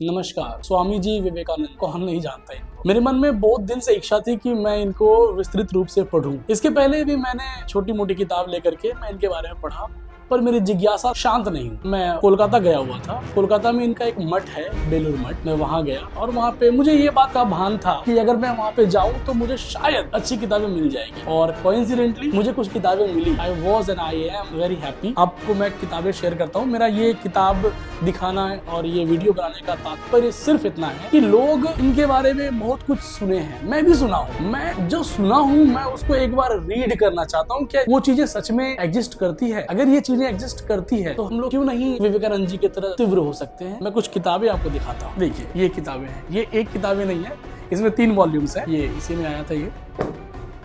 नमस्कार। स्वामी जी विवेकानंद को हम नहीं जानते इनको। मेरे मन में बहुत दिन से इच्छा थी कि मैं इनको विस्तृत रूप से पढूं। इसके पहले भी मैंने छोटी मोटी किताब लेकर के मैं इनके बारे में पढ़ा, पर मेरी जिज्ञासा शांत नहीं हुई। मैं कोलकाता गया हुआ था। कोलकाता में इनका एक मठ है, बेलूर मठ। मैं वहां गया और वहां पे मुझे ये बात का भान था कि अगर मैं वहां पे जाऊं तो मुझे शायद अच्छी किताबें मिल जाएगी, और कोइंसिडेंटली मुझे कुछ किताबें मिली। I was and I am very happy. आपको मैं किताबें शेयर करता हूँ। मेरा ये किताब दिखाना है और ये वीडियो बनाने का तात्पर्य सिर्फ इतना है कि लोग इनके बारे में बहुत कुछ सुने हैं, मैं भी सुना हूँ। मैं जो सुना हूँ मैं उसको एक बार रीड करना चाहता हूँ। क्या वो चीजें सच में एग्जिस्ट करती है? अगर ये चीजें एग्जिस्ट करती है तो हम लोग क्यों नहीं विवेकानंद जी की तरह तीव्र हो सकते हैं। मैं कुछ किताबें आपको दिखाता हूँ। देखिए, ये किताबें हैं। ये एक किताबें नहीं है, इसमें 3 वॉल्यूम्स है। ये इसी में आया था ये,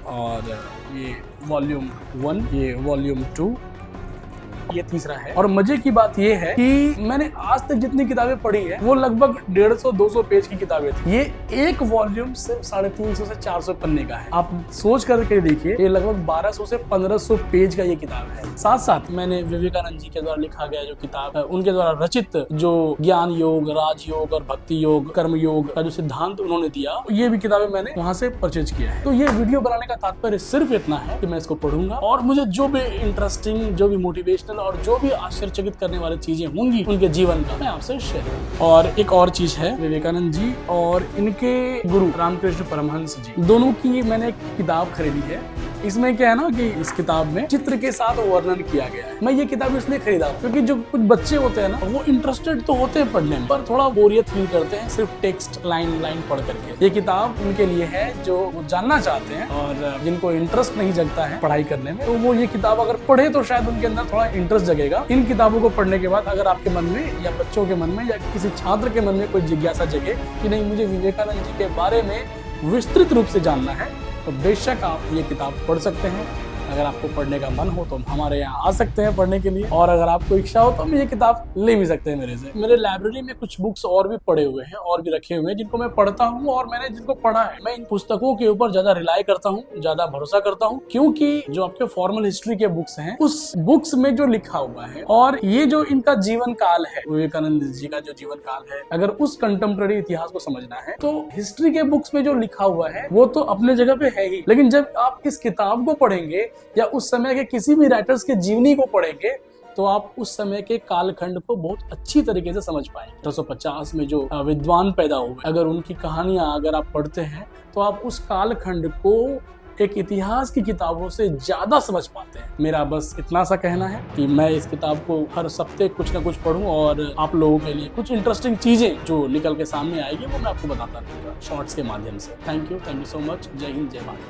और ये वॉल्यूम 1, ये वॉल्यूम 2, ये तीसरा है। और मजे की बात ये है कि मैंने आज तक जितनी किताबें पढ़ी है वो लगभग 150-200 पेज की किताबें थी। ये एक वॉल्यूम सिर्फ 350 से 400 पन्ने का है। आप सोच करके देखिए, ये लगभग 1200 से 1500 पेज का ये किताब है। साथ साथ मैंने विवेकानंद जी के द्वारा लिखा गया जो किताब है, उनके द्वारा रचित जो ज्ञान योग, राजयोग और भक्ति योग, कर्म योग का जो सिद्धांत उन्होंने दिया, ये भी किताबें मैंने वहां से परचेज किया है। तो ये वीडियो बनाने का तात्पर्य सिर्फ इतना है कि मैं इसको पढ़ूंगा और मुझे जो भी इंटरेस्टिंग, जो भी मोटिवेशनल और जो भी आश्चर्यचकित करने वाली चीजें होंगी उनके जीवन का, मैं आपसे शेयर करूंगा। और एक और चीज है, विवेकानंद जी और इनके गुरु रामकृष्ण परमहंस जी, दोनों की मैंने एक किताब खरीदी है। इसमें क्या है ना कि इस किताब में चित्र के साथ वर्णन किया गया है। मैं ये किताब इसलिए खरीदा क्योंकि जो कुछ बच्चे होते हैं ना, वो इंटरेस्टेड तो होते हैं पढ़ने में, पर थोड़ा बोरियत फील करते हैं सिर्फ टेक्स्ट लाइन पढ़ करके। ये किताब उनके लिए है जो वो जानना चाहते हैं और जिनको इंटरेस्ट नहीं जगता है पढ़ाई करने में, तो वो ये किताब अगर पढ़े तो शायद उनके अंदर थोड़ा इंटरेस्ट जगेगा। इन किताबों को पढ़ने के बाद अगर आपके मन में या बच्चों के मन में या किसी छात्र के मन में कोई जिज्ञासा जगे कि नहीं, मुझे विवेकानंद जी के बारे में विस्तृत रूप से जानना है, तो बेशक आप ये किताब पढ़ सकते हैं। अगर आपको पढ़ने का मन हो तो हमारे यहाँ आ सकते हैं पढ़ने के लिए, और अगर आपको इच्छा हो तो हम ये किताब ले भी सकते हैं मेरे से। मेरे लाइब्रेरी में कुछ बुक्स और भी पड़े हुए हैं और भी रखे हुए हैं जिनको मैं पढ़ता हूँ, और मैंने जिनको पढ़ा है मैं इन पुस्तकों के ऊपर ज्यादा रिलाई करता हूँ, ज्यादा भरोसा करता हूँ, क्योंकि जो आपके फॉर्मल हिस्ट्री के बुक्स हैं उस बुक्स में जो लिखा हुआ है और ये जो इनका जीवन काल है, विवेकानंद जी का जो जीवन काल है, अगर उस कंटेम्प्रेरी इतिहास को समझना है तो हिस्ट्री के बुक्स में जो लिखा हुआ है वो तो अपने जगह पे है ही, लेकिन जब आप इस किताब को पढ़ेंगे या उस समय के किसी भी राइटर्स के जीवनी को पढ़ेंगे तो आप उस समय के कालखंड को बहुत अच्छी तरीके से समझ पाएंगे। 1850 में जो विद्वान पैदा हुए, अगर उनकी कहानियां अगर आप पढ़ते हैं तो आप उस कालखंड को एक इतिहास की किताबों से ज्यादा समझ पाते हैं। मेरा बस इतना सा कहना है कि मैं इस किताब को हर हफ्ते कुछ ना कुछ पढूं और आप लोगों के लिए कुछ इंटरेस्टिंग चीजें जो निकल के सामने आएगी वो मैं आपको बताता रहूंगा शॉर्ट्स के माध्यम से। Thank you so much. जय हिंद, जय भारत।